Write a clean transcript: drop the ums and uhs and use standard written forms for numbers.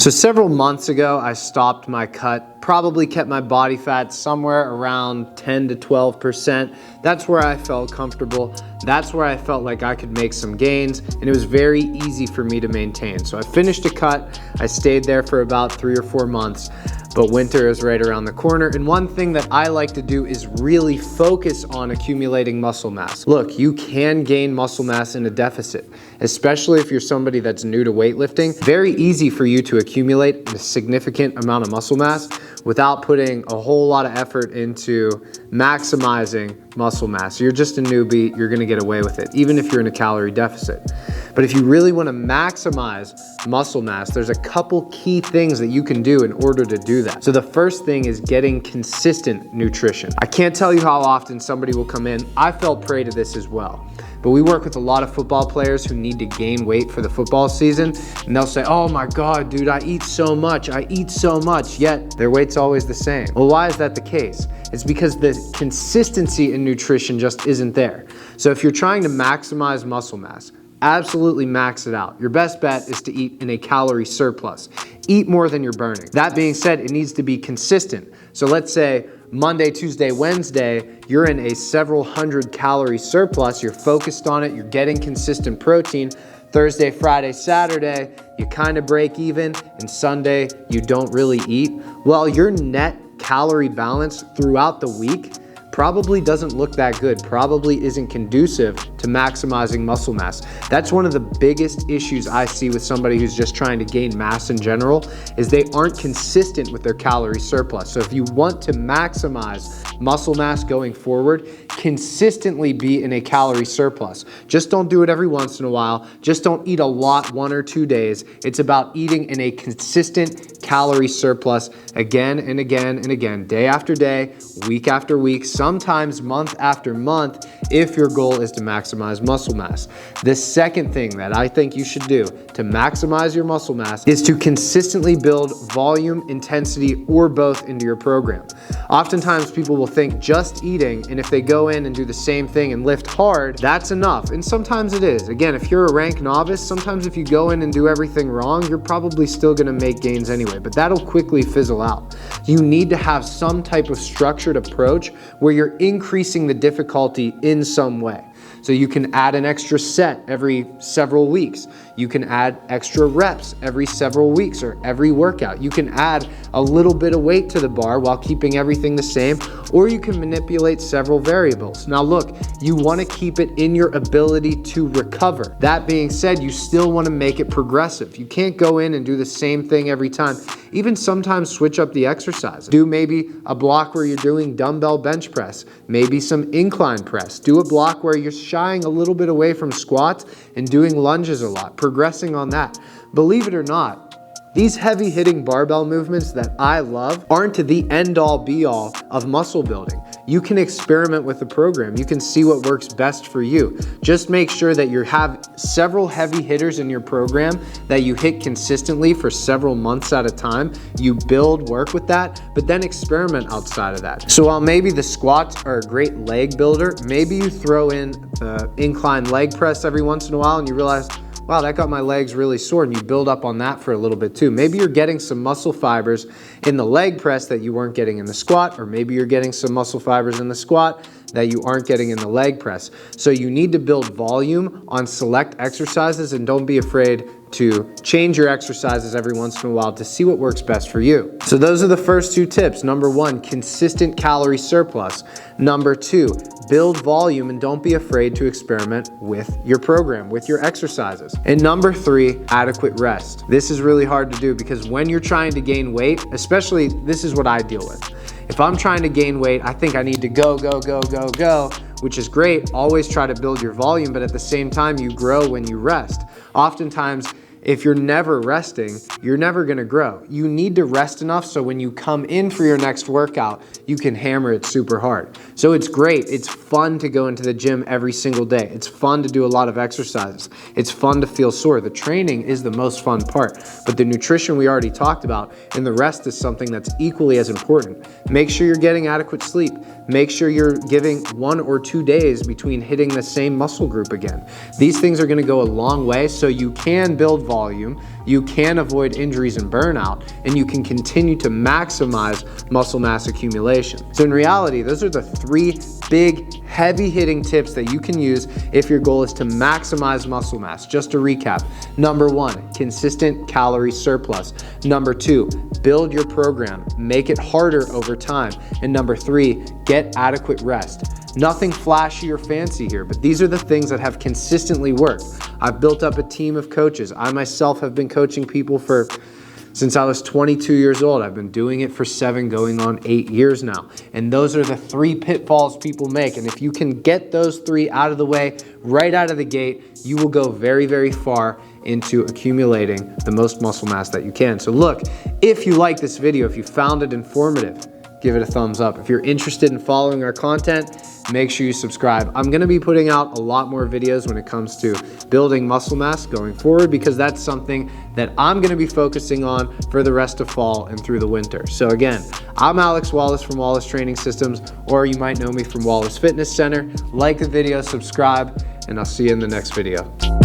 So several months ago, I stopped my cut, probably kept my body fat somewhere around 10 to 12%. That's where I felt comfortable. That's where I felt like I could make some gains, and it was very easy for me to maintain. So I finished a cut. I stayed there for about 3 or 4 months. But winter is right around the corner, and one thing that I like to do is really focus on accumulating muscle mass. Look, you can gain muscle mass in a deficit, especially if you're somebody that's new to weightlifting. Very easy for you to accumulate a significant amount of muscle mass without putting a whole lot of effort into maximizing muscle mass. You're just a newbie, you're gonna get away with it, even if you're in a calorie deficit. But if you really wanna maximize muscle mass, there's a couple key things that you can do in order to do that. So the first thing is getting consistent nutrition. I can't tell you how often somebody will come in. I fell prey to this as well. But we work with a lot of football players who need to gain weight for the football season, and they'll say, oh my God, dude, I eat so much, yet their weight's always the same. Well, why is that the case? It's because the consistency in nutrition just isn't there. So if you're trying to maximize muscle mass, absolutely max it out. Your best bet is to eat in a calorie surplus. Eat more than you're burning. That being said, it needs to be consistent. So let's say Monday, Tuesday, Wednesday, you're in a several hundred calorie surplus, you're focused on it, you're getting consistent protein. Thursday, Friday, Saturday, you kind of break even, and Sunday, you don't really eat. Well, your net calorie balance throughout the week probably doesn't look that good, probably isn't conducive to maximizing muscle mass. That's one of the biggest issues I see with somebody who's just trying to gain mass in general, is they aren't consistent with their calorie surplus. So if you want to maximize muscle mass going forward, consistently be in a calorie surplus. Just don't do it every once in a while. Just don't eat a lot 1 or 2 days. It's about eating in a consistent calorie surplus again and again and again, day after day, week after week, sometimes month after month, if your goal is to maximize muscle mass. The second thing that I think you should do to maximize your muscle mass is to consistently build volume, intensity, or both into your program. Oftentimes people will think just eating, and if they go in and do the same thing and lift hard, that's enough. And sometimes it is. Again, if you're a rank novice, sometimes if you go in and do everything wrong, you're probably still gonna make gains anyway, but that'll quickly fizzle out. You need to have some type of structured approach where you're increasing the difficulty in some way. So you can add an extra set every several weeks. You can add extra reps every several weeks or every workout. You can add a little bit of weight to the bar while keeping everything the same, or you can manipulate several variables. Now look, you wanna keep it in your ability to recover. That being said, you still wanna make it progressive. You can't go in and do the same thing every time. Even sometimes switch up the exercise. Do maybe a block where you're doing dumbbell bench press, maybe some incline press. Do a block where you're shying a little bit away from squats and doing lunges a lot, progressing on that. Believe it or not, these heavy hitting barbell movements that I love aren't the end all be all of muscle building. You can experiment with the program. You can see what works best for you. Just make sure that you have several heavy hitters in your program that you hit consistently for several months at a time. You build, work with that, but then experiment outside of that. So while maybe the squats are a great leg builder, maybe you throw in the incline leg press every once in a while and you realize, wow, that got my legs really sore, and you build up on that for a little bit too. Maybe you're getting some muscle fibers in the leg press that you weren't getting in the squat, or maybe you're getting some muscle fibers in the squat that you aren't getting in the leg press. So you need to build volume on select exercises, and don't be afraid to change your exercises every once in a while to see what works best for you. So those are the first 2 tips. Number 1, consistent calorie surplus. Number 2, build volume and don't be afraid to experiment with your program, with your exercises. And number 3, adequate rest. This is really hard to do because when you're trying to gain weight, especially this is what I deal with. If I'm trying to gain weight, I think I need to go, which is great. Always try to build your volume, but at the same time, you grow when you rest. Oftentimes, if you're never resting, you're never gonna grow. You need to rest enough so when you come in for your next workout, you can hammer it super hard. So it's great. It's fun to go into the gym every single day. It's fun to do a lot of exercises. It's fun to feel sore. The training is the most fun part, but the nutrition we already talked about, and the rest is something that's equally as important. Make sure you're getting adequate sleep. Make sure you're giving 1 or 2 days between hitting the same muscle group again. These things are gonna go a long way so you can build volume volume, you can avoid injuries and burnout, and you can continue to maximize muscle mass accumulation. So in reality, those are the 3 big, heavy-hitting tips that you can use if your goal is to maximize muscle mass. Just to recap, number 1, consistent calorie surplus. Number 2, build your program, make it harder over time. And number 3, get adequate rest. Nothing flashy or fancy here, but these are the things that have consistently worked. I've built up a team of coaches. I myself have been coaching people since I was 22 years old. I've been doing it for 7, going on 8 years now. And those are the 3 pitfalls people make. And if you can get those 3 out of the way right out of the gate, you will go very, very far into accumulating the most muscle mass that you can. So look, if you like this video, if you found it informative, give it a thumbs up. If you're interested in following our content, make sure you subscribe. I'm gonna be putting out a lot more videos when it comes to building muscle mass going forward, because that's something that I'm gonna be focusing on for the rest of fall and through the winter. So again, I'm Alex Wallace from Wallace Training Systems, or you might know me from Wallace Fitness Center. Like the video, subscribe, and I'll see you in the next video.